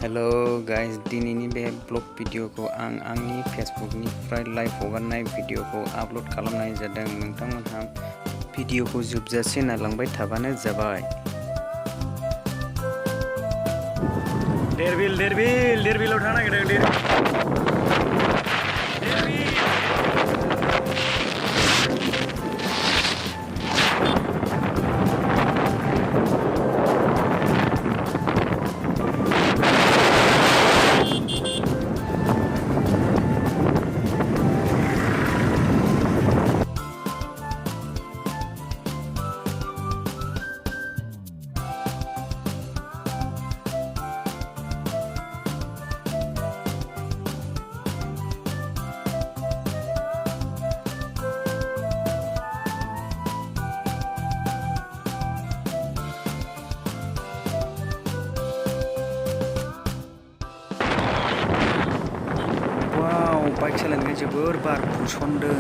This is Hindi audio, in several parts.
हेलो गाइस, दिनैनि बे ब्लग भिडिअखौ आं आंनि फेसबुकनिफ्राय लाइभ हगारनाय भिडिअखौ आपल'ड खालामनाय जादों। नोंथांमोनहा भिडिअखौ जोबजासे नायलांबाय थाबानो जाबाय। धेर बिलाव थांनो नागिरदों। बाइक सालायनाया जोबोर बार बुसनदों।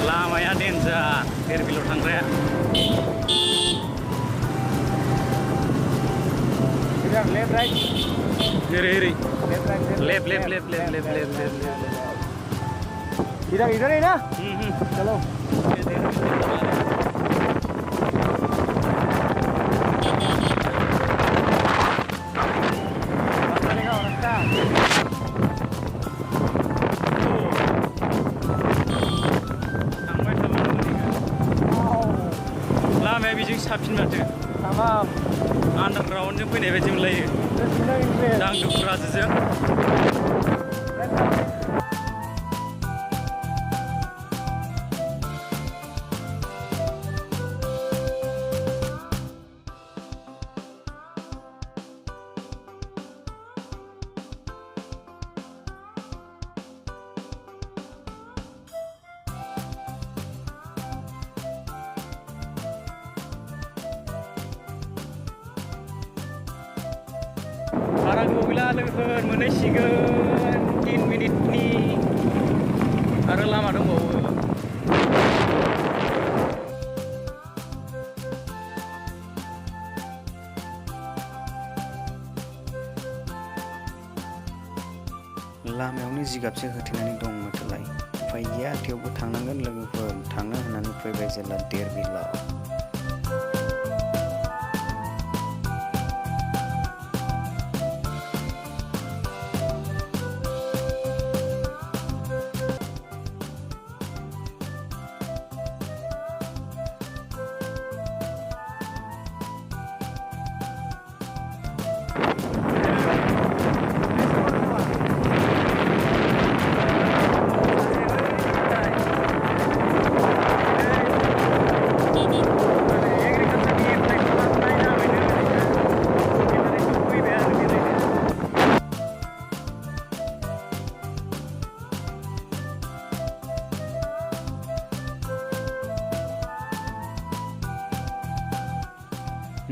लामाया डेन्जार, धेर बिलाव थांग्राया। लेफ्ट राइट ओरै लेफ्ट इधर ही ना। चलो लामाया बेजों साबसिन माथो। आन्डारग्राउन्डजों फैनाय बायदि मोनलायो दांदुफुर हाजोजों। बारा गोबाव गैला लोगोफोर, मोनहैसिगोन 3 मिनिटनि आरो लामा दंबावो। लामायावनो जिगाबसो होथेनानै दं माथोलाय। उफाय गैया, थेवबो थांनांगोन लोगोफोर। थांनो होननानै फैबाय जेला धेर बिलाव।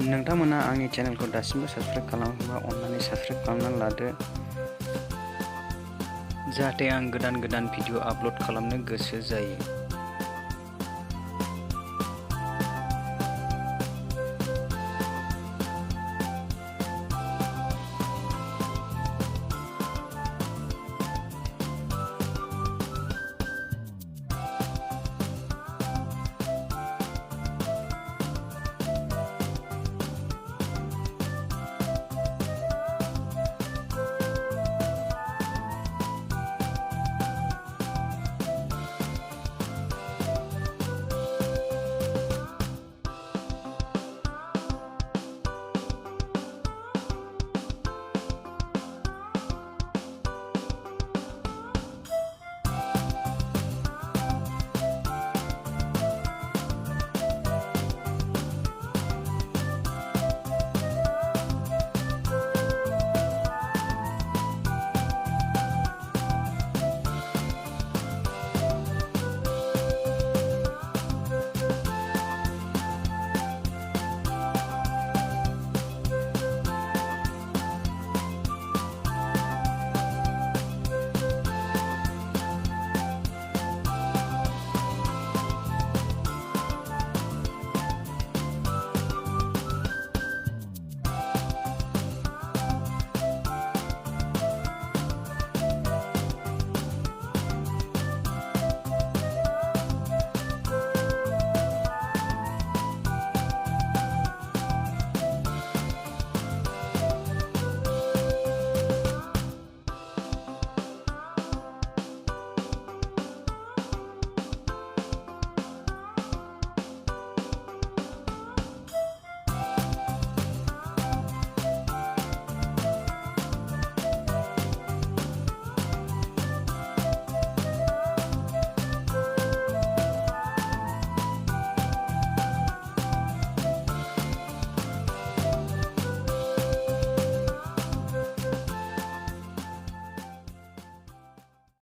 नोंथांमोना आंनि चेनेलखौ दासिमबो साबस्क्राइब खालामाखैबा अन्नानै साबस्क्राइब खालामनानै लादो, जाहाथे आं गोदान भिडिअ आपल'ड खालामनो गोसो जायो।